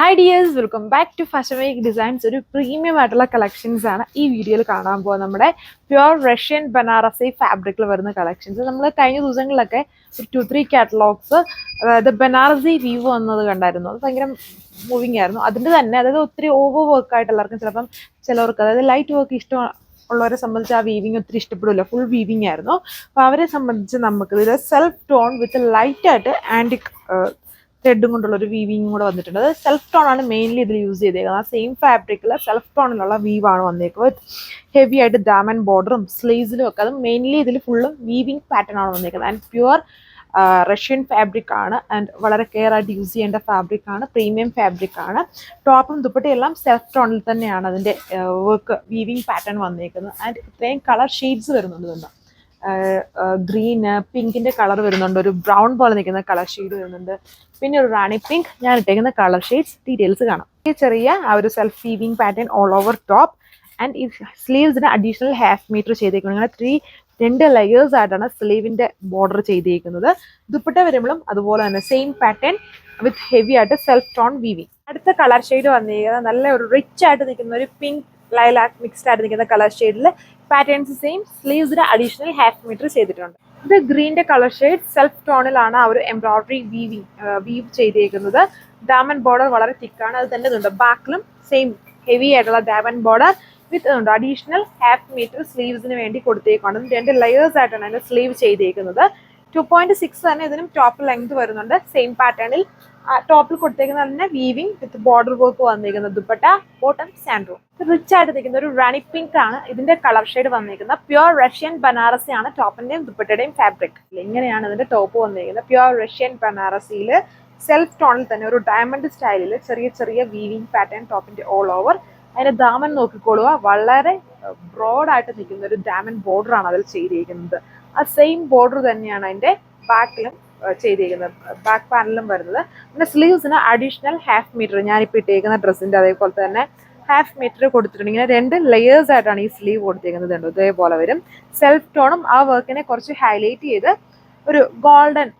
Hi dears, welcome back to fashion week designs. ഒരു premium ആയിട്ടുള്ള collections ആണ് ഈ വീഡിയോയിൽ കാണാൻ പോകുന്നത്. നമ്മുടെ പ്യുവർ റഷ്യൻ ബനാറസി ഫാബ്രിക്കിൽ വരുന്ന കളക്ഷൻസ്. നമ്മൾ കഴിഞ്ഞ ദിവസങ്ങളിലൊക്കെ ഒരു 2-3 കാറ്റലോഗ്സ്, അതായത് ബനാറസി വീവ് വന്നത് കണ്ടായിരുന്നു. അത് ഭയങ്കര മൂവിങ് ആയിരുന്നു. അതിൻ്റെ തന്നെ, അതായത് ഒത്തിരി ഓവർ വർക്ക് ആയിട്ട് എല്ലാവർക്കും ചിലർക്ക്, അതായത് ലൈറ്റ് വർക്ക് ഇഷ്ടം ഉള്ളവരെ സംബന്ധിച്ച് ആ വീവിങ് ഒത്തിരി ഇഷ്ടപ്പെടില്ല. ഫുൾ വീവിങ് ആയിരുന്നു. അപ്പോൾ അവരെ സംബന്ധിച്ച് നമുക്ക് ഇതിൽ സെൽഫ് ടോൺ വിത്ത് ലൈറ്റായിട്ട് ആൻറ്റിക് ത്രെഡും കൊണ്ടുള്ള ഒരു വീവിങ്ങും കൂടെ വന്നിട്ടുണ്ട്. അത് സെൽഫ് ടോൺ ആണ് മെയിൻലി ഇതിൽ യൂസ് ചെയ്തേക്കുന്നത്. ആ സെയിം ഫാബ്രിക്കിൽ സെൽഫ് ടോണിലുള്ള വീവാണ് വന്നേക്കുന്നത്. ഹെവി ആയിട്ട് ഡാമൻ ബോർഡറും സ്ലീവ്സിലും ഒക്കെ. അത് മെയിൻലി ഇതിൽ ഫുള്ളും വീവിങ് പാറ്റേൺ ആണ് വന്നേക്കുന്നത്. ആൻഡ് പ്യുവർ റഷ്യൻ ഫാബ്രിക് ആണ്. ആൻഡ് വളരെ കെയർ ആയിട്ട് യൂസ് ചെയ്യേണ്ട ഫാബ്രിക് ആണ്. പ്രീമിയം ഫാബ്രിക് ആണ്. ടോപ്പും ദുപ്പട്ടയും എല്ലാം സെൽഫ് ടോണിൽ തന്നെയാണ് അതിൻ്റെ വർക്ക് വീവിങ് പാറ്റേൺ വന്നേക്കുന്നത്. ആൻഡ് ഇത്രയും കളർ ഷെയ്ഡ്സ് വരുന്നുണ്ട്. തന്നെ ഗ്രീന്, പിങ്കിന്റെ കളർ വരുന്നുണ്ട്, ഒരു ബ്രൗൺ പോലെ നിൽക്കുന്ന കളർ ഷെയ്ഡ് വരുന്നുണ്ട്, പിന്നെ ഒരു റാണി പിങ്ക്. ഞാൻ ഇട്ടേക്കുന്ന കളർ ഷെയ്ഡ്സ് ഡീറ്റെയിൽസ് കാണാം. ചെറിയ ആ ഒരു self weaving pattern all over top. And ഈ സ്ലീവ്സിന് അഡീഷണൽ ഹാഫ് മീറ്റർ ചെയ്തേക്കുന്നത്. അങ്ങനെ 2 ലെയേഴ്സ് ആയിട്ടാണ് സ്ലീവിന്റെ ബോർഡർ ചെയ്തേക്കുന്നത്. ദുപ്പട്ട വരുമ്പോഴും അതുപോലെ തന്നെ സെയിം പാറ്റേൺ വിത്ത് ഹെവി ആയിട്ട് സെൽഫ് ടോൺ വീവിങ്. അടുത്ത കളർ ഷെയ്ഡ് വന്നിരിക്കുന്നത് നല്ല ഒരു റിച്ച് ആയിട്ട് നിൽക്കുന്ന ഒരു പിങ്ക് ലൈലാക്ക് മിക്സ്ഡ് ആയിട്ട് നിൽക്കുന്ന കളർ ഷെയ്ഡിൽ പാറ്റേൺസ് സെയിം, സ്ലീവ്സിന് അഡീഷണൽ ഹാഫ് മീറ്റർ ചെയ്തിട്ടുണ്ട്. ഇത് ഗ്രീന്റെ കളർ ഷെയ്ഡ് സെൽഫ് ടോണിലാണ് ആ ഒരു എംബ്രോയിഡറി വീവ് ചെയ്തേക്കുന്നത്. ഡാമൻ ബോർഡർ വളരെ തിക്കാണ്. അത് തന്നെ ഉണ്ട്. ബാക്കിലും സെയിം ഹെവി ആയിട്ടുള്ള ഡാമൻ ബോർഡർ വിത്ത് ഉണ്ട്. അഡീഷണൽ ഹാഫ് മീറ്റർ സ്ലീവ്സിന് വേണ്ടി കൊടുത്തേക്കാണ്. 2 ലെയേഴ്സ് ആയിട്ടാണ് അതിന്റെ സ്ലീവ് ചെയ്തേക്കുന്നത്. 2.6 തന്നെ ഇതിനും ടോപ്പ് ലെങ്ത് വരുന്നുണ്ട്. സെയിം പാറ്റേണിൽ ടോപ്പിൽ കൊടുത്തേക്കുന്നത് തന്നെ വീവിങ് വിത്ത് ബോർഡർ വർക്ക് വന്നിരിക്കുന്നത്. ദുപ്പട്ട ബോട്ടം സാൻഡോ. റിച്ച് ആയിട്ട് നിൽക്കുന്ന ഒരു റാണി പിങ്ക് ആണ് ഇതിന്റെ കളർ ഷെയ്ഡ് വന്നിരിക്കുന്നത്. പ്യുവർ റഷ്യൻ ബനാറസി ആണ് ടോപ്പിന്റെയും ദുപ്പട്ടയുടെയും ഫാബ്രിക്. ഇങ്ങനെയാണ് ഇതിന്റെ ടോപ്പ് വന്നിരിക്കുന്നത്. പ്യുവർ റഷ്യൻ ബനാറസിയിൽ സെൽഫ് ടോണിൽ തന്നെ ഒരു ഡയമണ്ട് സ്റ്റൈലിൽ ചെറിയ ചെറിയ വീവിങ് പാറ്റേൺ ടോപ്പിന്റെ ഓൾ ഓവർ. അതിന്റെ ദാമൻ നോക്കിക്കൊള്ളുക, വളരെ ബ്രോഡായിട്ട് നിൽക്കുന്ന ഒരു ഡയമണ്ട് ബോർഡർ ആണ് അതിൽ ചെയ്തിരിക്കുന്നത്. ആ സെയിം ബോർഡർ തന്നെയാണ് അതിന്റെ ബാക്കിലും ചെയ്തിരിക്കുന്നത്, ബാക്ക് പാനലും വരുന്നത്. പിന്നെ സ്ലീവ്സിന് അഡീഷണൽ ഹാഫ് മീറ്റർ, ഞാനിപ്പോൾ ഇട്ടേക്കുന്ന ഡ്രസ്സിന്റെ അതേപോലെ തന്നെ ഹാഫ് മീറ്റർ കൊടുത്തിട്ടുണ്ട്. ഇങ്ങനെ 2 ലെയേഴ്സ് ആയിട്ടാണ് ഈ സ്ലീവ് കൊടുത്തിരിക്കുന്നത്. ഇതേപോലെ വരും. സെൽഫ് ടോണും ആ വർക്കിനെ കുറച്ച് ഹൈലൈറ്റ് ചെയ്ത് ഒരു ഗോൾഡൻ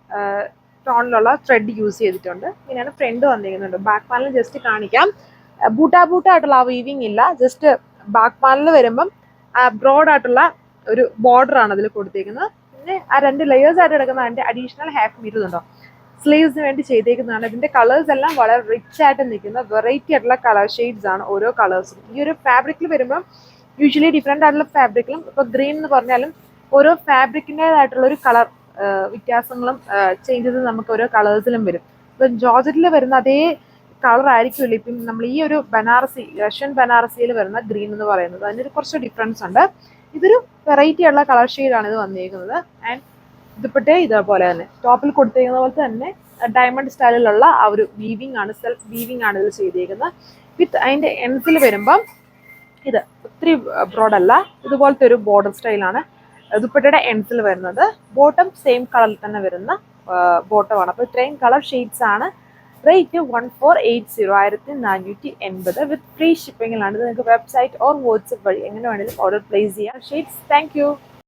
ടോണിലുള്ള ത്രെഡ് യൂസ് ചെയ്തിട്ടുണ്ട്. ഇങ്ങനെയാണ് ഫ്രണ്ട് വന്നിരിക്കുന്നുണ്ട്. ബാക്ക് പാനൽ ജസ്റ്റ് കാണിക്കാം. ബൂട്ടായിട്ടുള്ള ആ വീവിങ് ഇല്ല. ജസ്റ്റ് ബാക്ക് പാനൽ വരുമ്പം ബ്രോഡായിട്ടുള്ള ഒരു ബോർഡർ ആണ് അതിൽ കൊടുത്തിരിക്കുന്നത്. പിന്നെ ആ 2 ലെയേഴ്സ് ആയിട്ട് കിടക്കുന്ന അതിന്റെ അഡീഷണൽ ഹാഫ് മീറ്റർ ഉണ്ടോ സ്ലീവ്സിന് വേണ്ടി ചെയ്തേക്കുന്നതാണ്. ഇതിന്റെ കളേഴ്സ് എല്ലാം വളരെ റിച്ച് ആയിട്ട് നിൽക്കുന്ന വെറൈറ്റി ആയിട്ടുള്ള കളർ ഷെയ്ഡ്സ് ആണ് ഓരോ കളേഴ്സും. ഈ ഒരു ഫാബ്രിക്കിൽ വരുമ്പോൾ യൂഷ്വലി ഡിഫറെന്റ് ആയിട്ടുള്ള ഫാബ്രിക്കിലും, ഇപ്പൊ ഗ്രീൻ എന്ന് പറഞ്ഞാലും ഓരോ ഫാബ്രിക്കിൻ്റെതായിട്ടുള്ള ഒരു കളർ വ്യത്യാസങ്ങളും ചേഞ്ചസ് നമുക്ക് ഓരോ കളേഴ്സിലും വരും. ഇപ്പൊ ജോർജറ്റിൽ വരുന്ന അതേ കളർ ആയിരിക്കുമല്ലോ ഇപ്പം നമ്മൾ ഈ ഒരു ബനാറസി റഷ്യൻ ബനാറസിയിൽ വരുന്ന ഗ്രീൻ എന്ന് പറയുന്നത്. അതിനൊരു കുറച്ച് ഡിഫറൻസ് ഉണ്ട്. ഇതൊരു വെറൈറ്റി ഉള്ള കളർ ഷെയ്ഡാണ് ഇത് വന്നിരിക്കുന്നത്. ആൻഡ് ദുപ്പട്ടേ ഇതേപോലെ തന്നെ ടോപ്പിൽ കൊടുത്തിരിക്കുന്ന പോലെ തന്നെ ഡയമണ്ട് സ്റ്റൈലിലുള്ള ആ ഒരു വീവിങ് ആണ്, സെൽഫ് വീവിങ് ആണ് ഇതിൽ ചെയ്തിരിക്കുന്നത്. വിത്ത് അതിന്റെ എൻസിൽ വരുമ്പം ഇത് ഒത്തിരി ബ്രോഡല്ല, ഇതുപോലത്തെ ഒരു ബോർഡർ സ്റ്റൈലാണ് ദുപ്പട്ടയുടെ എൻസിൽ വരുന്നത്. ബോട്ടം സെയിം കളറിൽ തന്നെ വരുന്ന ബോട്ടമാണ്. അപ്പോൾ ഇത്രയും കളർ ഷെയ്ഡ്സ് ആണ്. റേറ്റ് 1480, 1480 വിത്ത് ഫ്രീ ഷിപ്പിങ്ങിലാണ്. ഇത് നിങ്ങൾക്ക് വെബ്സൈറ്റ് ഓർ വാട്സ്ആപ്പ് വഴി എങ്ങനെ വേണമെങ്കിലും ഓർഡർ പ്ലേസ് ചെയ്യാം. ഷെയ്ഡ്സ്. Thank U.